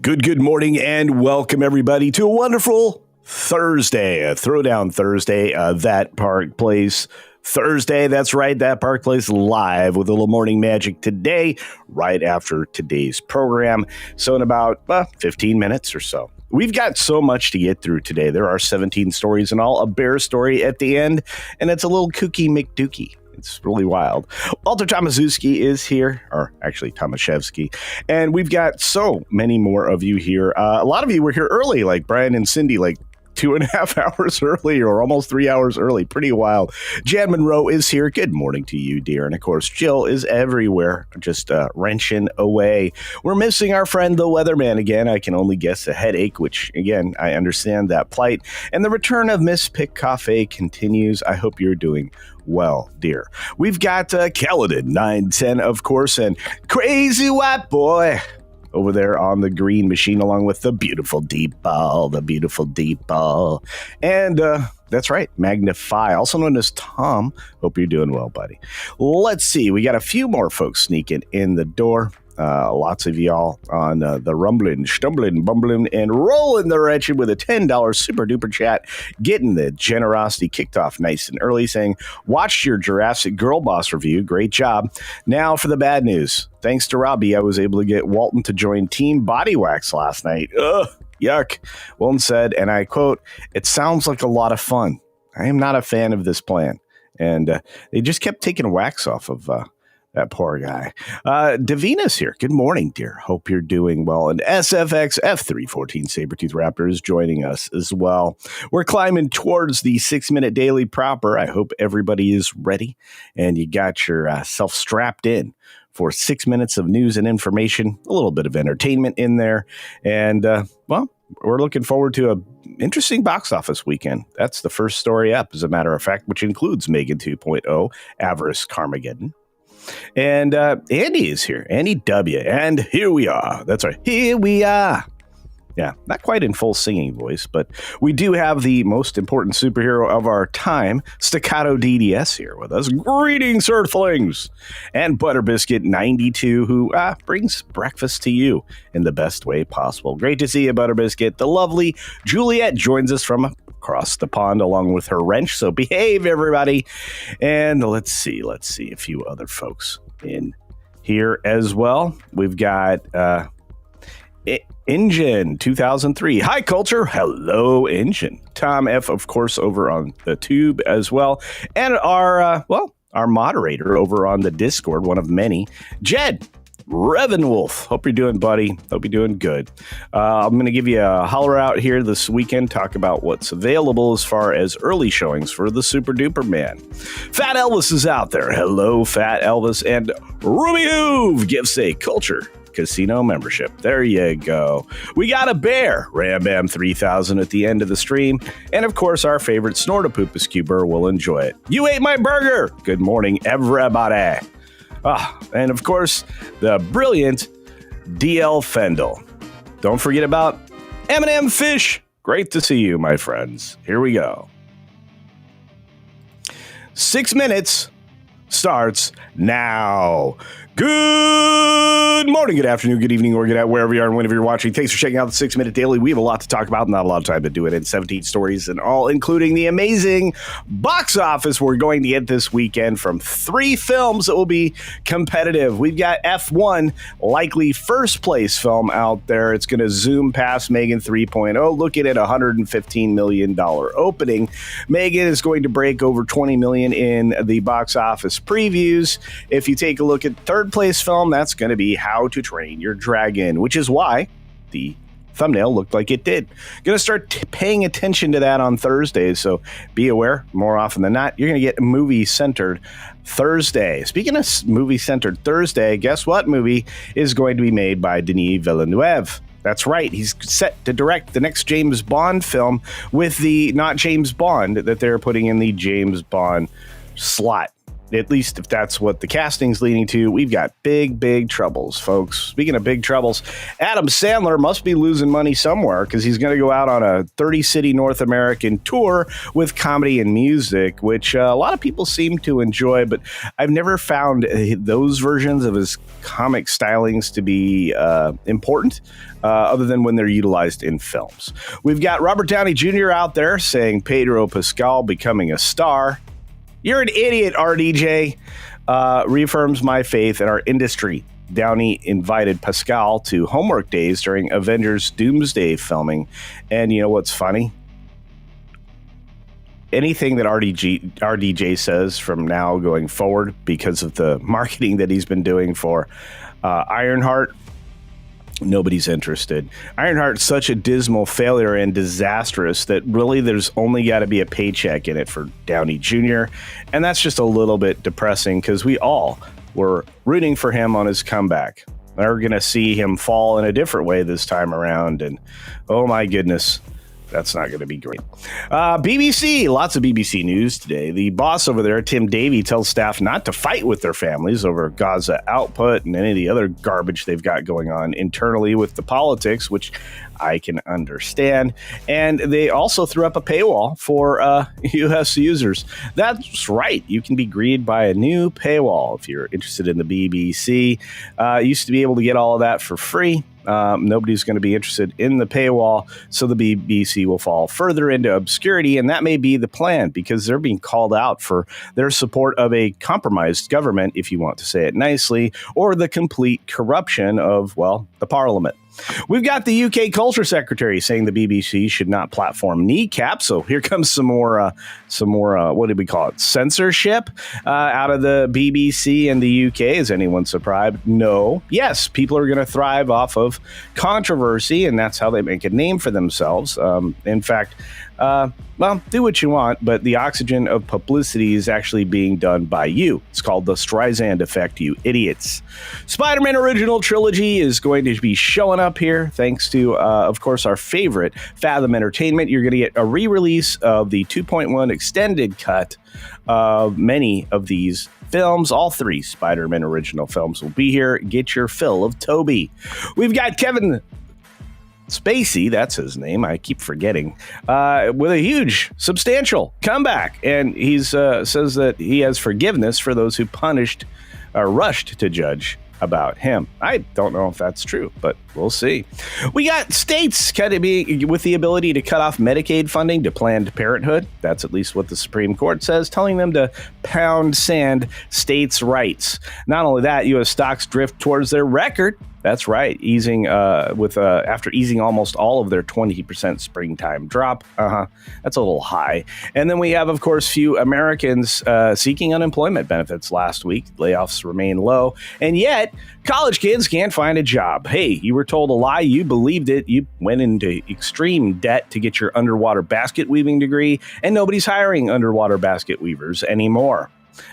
Good morning and welcome everybody to a wonderful Thursday, a Throwdown Thursday, That Park Place Thursday. That's right, That Park Place live with a little morning magic today, right after today's program. So in about 15 minutes or so. We've got so much to get through today. There are 17 stories in all, a bear story at the end, and it's a little kooky McDookie. It's really wild. Walter Tomaszewski is here, or actually Tomaszewski, and we've got so many more of you here. A lot of you were here early, like Brian and Cindy, like 2.5 hours early or almost 3 hours early. Pretty wild. Jan Monroe is here. Good morning to you, dear. And of course, Jill is everywhere, just wrenching away. We're missing our friend, the weatherman, again. I can only guess a headache, which, again, I understand that plight. And the return of Miss Pick Cafe continues. I hope you're doing well, dear. We've got Kaladin 910, of course, and Crazy White Boy over there on the green machine, along with the beautiful deep ball. And that's right, Magnify, also known as Tom. Hope you're doing well, buddy. Let's see. We got a few more folks sneaking in the door. Lots of y'all on the rumbling, stumbling, bumbling, and rolling the wretched with a $10 super duper chat, getting the generosity kicked off nice and early, saying, watched your Jurassic Girl Boss review. Great job. Now for the bad news. Thanks to Robbie, I was able to get Walton to join Team Body Wax last night. Ugh, yuck. Walton said, and I quote, "It sounds like a lot of fun. I am not a fan of this plan." And they just kept taking wax off of that poor guy. Davina's here. Good morning, dear. Hope you're doing well. And SFX F314 Sabretooth Raptor is joining us as well. We're climbing towards the 6-minute daily proper. I hope everybody is ready and you got yourself strapped in for 6 minutes of news and information, a little bit of entertainment in there. And, we're looking forward to an interesting box office weekend. That's the first story up, as a matter of fact, which includes Megan 2.0, Avarice Carmageddon. And Andy is here, Andy W. And here we are. That's right. Here we are. Yeah, not quite in full singing voice, but we do have the most important superhero of our time, Staccato DDS, here with us. Greetings, Earthlings! And Butterbiscuit 92, who brings breakfast to you in the best way possible. Great to see you, Butterbiscuit. The lovely Juliet joins us from across the pond along with her wrench, so behave, everybody. And let's see a few other folks in here as well. We've got Engine 2003. Hi, Culture. Hello, Engine. Tom F, of course, over on the tube as well. And our moderator over on the Discord, one of many, Jed Revenwolf. Hope you're doing, buddy. Hope you're doing good. I'm going to give you a holler out here this weekend, talk about what's available as far as early showings for the Super Duper Man. Fat Elvis is out there. Hello, Fat Elvis. And Ruby Hoove gives a CultureCasino membership. There you go. We got a bear, Ram Bam 3000 at the end of the stream. And of course, our favorite Snortapoopiscuber will enjoy it. You ate my burger. Good morning, everybody. And of course, the brilliant DL Fendel. Don't forget about M&M Fish. Great to see you, my friends. Here we go. 6 minutes starts now. Good morning, good afternoon, good evening, or good out wherever you are and whenever you're watching. Thanks for checking out the 6-Minute Daily. We have a lot to talk about, not a lot of time to do it in 17 stories and all, including the amazing box office we're going to get this weekend from 3 films that will be competitive. We've got F1, likely first place film out there. It's going to zoom past Megan 3.0, looking at $115 million opening. Megan is going to break over $20 million in the box office previews. If you take a look at third place film, that's going to be How to Train Your Dragon, which is why the thumbnail looked like it did. Going to start paying attention to that on Thursdays, so be aware. More often than not, you're going to get movie-centered Thursday. Speaking of movie-centered Thursday, guess what movie is going to be made by Denis Villeneuve? That's right. He's set to direct the next James Bond film with the not James Bond that they're putting in the James Bond slot. at least if that's what the casting's leading to, we've got big troubles, folks. Speaking of big troubles, Adam Sandler must be losing money somewhere because he's going to go out on a 30-city North American tour with comedy and music, which a lot of people seem to enjoy, but I've never found those versions of his comic stylings to be important, other than when they're utilized in films. We've got Robert Downey Jr. out there saying Pedro Pascal becoming a star. You're an idiot, RDJ. Reaffirms my faith in our industry. Downey invited Pascal to homework days during Avengers Doomsday filming. And you know what's funny? Anything that RDJ says from now going forward, because of the marketing that he's been doing for Ironheart, nobody's interested. Ironheart's such a dismal failure and disastrous that really there's only got to be a paycheck in it for Downey Jr. And that's just a little bit depressing because we all were rooting for him on his comeback. We're going to see him fall in a different way this time around. And oh my goodness, that's not going to be great. BBC, lots of BBC news today. The boss over there, Tim Davie, tells staff not to fight with their families over Gaza output and any of the other garbage they've got going on internally with the politics, which I can understand. And they also threw up a paywall for U.S. users. That's right. You can be greeted by a new paywall if you're interested in the BBC. Used to be able to get all of that for free. Nobody's going to be interested in the paywall, so the BBC will fall further into obscurity, and that may be the plan because they're being called out for their support of a compromised government, if you want to say it nicely, or the complete corruption of, well, the parliament. We've got the UK Culture Secretary saying the BBC should not platform kneecap. So here comes some more, what did we call it? Censorship out of the BBC and the UK. Is anyone surprised? No. Yes, people are going to thrive off of controversy, and that's how they make a name for themselves. In fact, well, do what you want, but the oxygen of publicity is actually being done by you. It's called the Streisand effect, you idiots. Spider-Man Original Trilogy is going to be showing up here, thanks to, of course, our favorite, Fathom Entertainment. You're going to get a re-release of the 2.1 extended cut of many of these films. All three Spider-Man original films will be here. Get your fill of Toby. We've got Kevin Spacey, that's his name, I keep forgetting, with a huge, substantial comeback. And he says that he has forgiveness for those who rushed to judge about him. I don't know if that's true, but we'll see. We got states kind of with the ability to cut off Medicaid funding to Planned Parenthood. That's at least what the Supreme Court says, telling them to pound sand states' rights. Not only that, U.S. stocks drift towards their record. That's right, after easing almost all of their 20% springtime drop. That's a little high. And then we have, of course, few Americans seeking unemployment benefits last week. Layoffs remain low, and yet college kids can't find a job. Hey, you were told a lie, you believed it, you went into extreme debt to get your underwater basket weaving degree, and nobody's hiring underwater basket weavers anymore.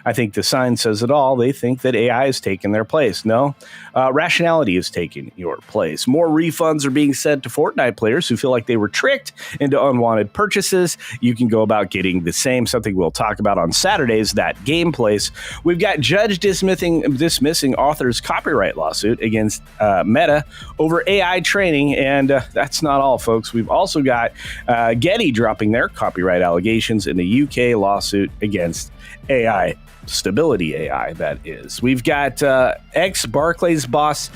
I think the sign says it all. They think that AI has taken their place. No, rationality has taken your place. More refunds are being sent to Fortnite players who feel like they were tricked into unwanted purchases. You can go about getting the same, something we'll talk about on Saturdays, that game place. We've got judge dismissing author's copyright lawsuit against Meta over AI training. And that's not all, folks. We've also got Getty dropping their copyright allegations in the UK lawsuit against AI, Stability AI, that is. We've got ex-Barclays boss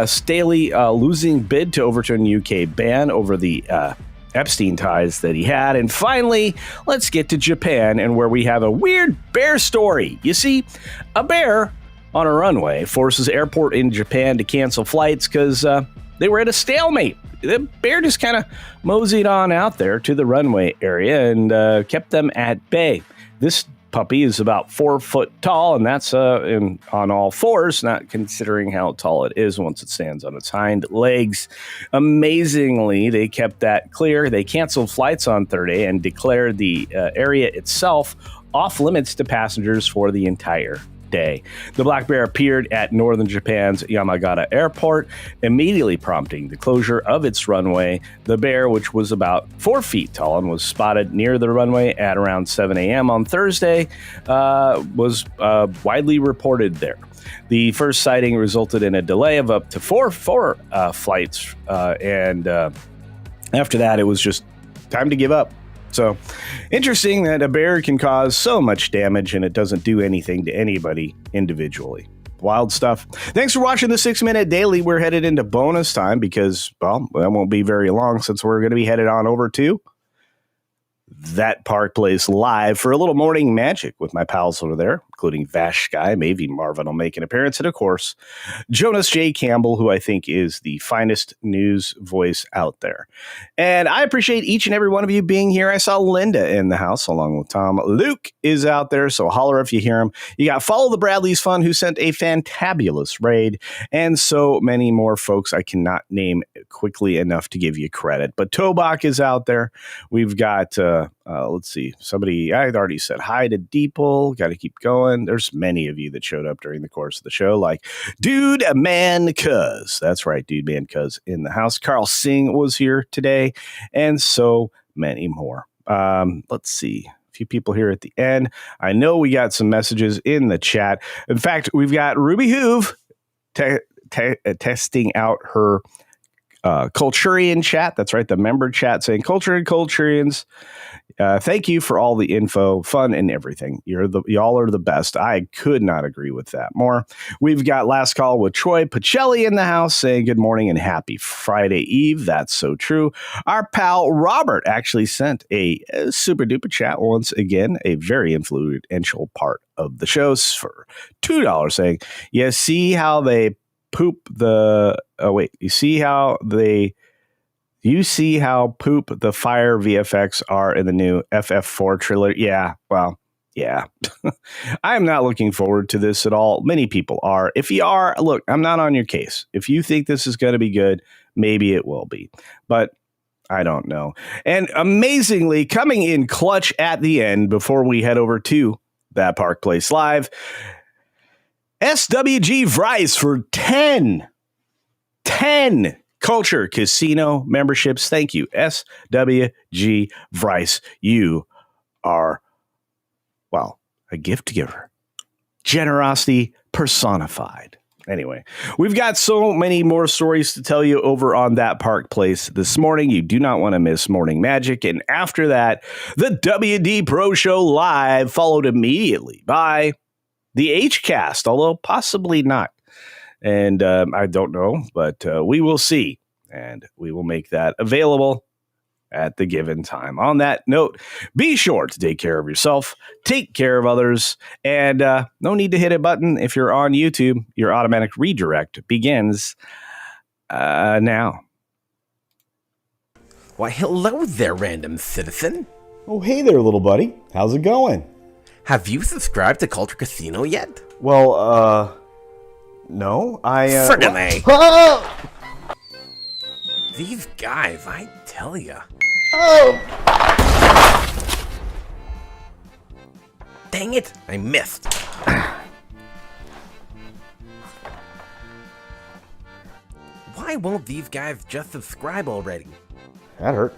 Staley losing bid to overturn UK ban over the Epstein ties that he had. And finally, let's get to Japan, and where we have a weird bear story. You see, a bear on a runway forces airport in Japan to cancel flights because they were at a stalemate. The bear just kind of moseyed on out there to the runway area and kept them at bay. This puppy is about 4 foot tall, and that's on all fours, not considering how tall it is once it stands on its hind legs. Amazingly, they kept that clear. They canceled flights on Thursday and declared the area itself off limits to passengers for the entire day. The black bear appeared at northern Japan's Yamagata Airport, immediately prompting the closure of its runway. The bear, which was about 4 feet tall and was spotted near the runway at around 7 a.m. on Thursday, was widely reported there. The first sighting resulted in a delay of up to four flights, and after that, it was just time to give up. So, interesting that a bear can cause so much damage and it doesn't do anything to anybody individually. Wild stuff. Thanks for watching the 6-Minute Daily. We're headed into bonus time because, well, that won't be very long since we're going to be headed on over to That Park Place Live for a little morning magic with my pals over there, including Vash Sky. Maybe Marvin will make an appearance. And, of course, Jonas J. Campbell, who I think is the finest news voice out there. And I appreciate each and every one of you being here. I saw Linda in the house along with Tom. Luke is out there, so holler if you hear him. You got Follow the Bradley's Fun, who sent a fantabulous raid, and so many more folks I cannot name quickly enough to give you credit. But Tobach is out there. We've got... let's see. Somebody, I had already said hi to Deeple. Got to keep going. There's many of you that showed up during the course of the show, like Dude Man Cuz. That's right, Dude Man Cuz in the house. Carl Singh was here today, and so many more. Let's see. A few people here at the end. I know we got some messages in the chat. In fact, we've got Ruby Hoove testing out her Culturian chat. That's right, the member chat saying Culture and Culturians. Thank you for all the info, fun, and everything. Y'all are the best. I could not agree with that more. We've got Last Call with Troy Pacelli in the house saying good morning and happy Friday Eve. That's so true. Our pal Robert actually sent a super duper chat once again, a very influential part of the shows for $2 saying, you see how they poop the... Oh, wait. You see how poop the fire VFX are in the new FF4 trailer? Yeah, well, yeah. I am not looking forward to this at all. Many people are. If you are, look, I'm not on your case. If you think this is going to be good, maybe it will be. But I don't know. And amazingly, coming in clutch at the end before we head over to That Park Place Live, SWG Vrice for 10 Culture Casino memberships. Thank you, SWG Vrice. You are, well, a gift giver. Generosity personified. Anyway, we've got so many more stories to tell you over on That Park Place this morning. You do not want to miss Morning Magic. And after that, the WD Pro Show Live, followed immediately by the H-Cast, although possibly not. And I don't know, but we will see. And we will make that available at the given time. On that note, be sure to take care of yourself, take care of others, and no need to hit a button if you're on YouTube. Your automatic redirect begins now. Why, hello there, random citizen. Oh, hey there, little buddy. How's it going? Have you subscribed to Culture Casino yet? Well, no, Friggin' Oh! These guys, I tell ya. Oh! Dang it, I missed. Why won't these guys just subscribe already? That hurt.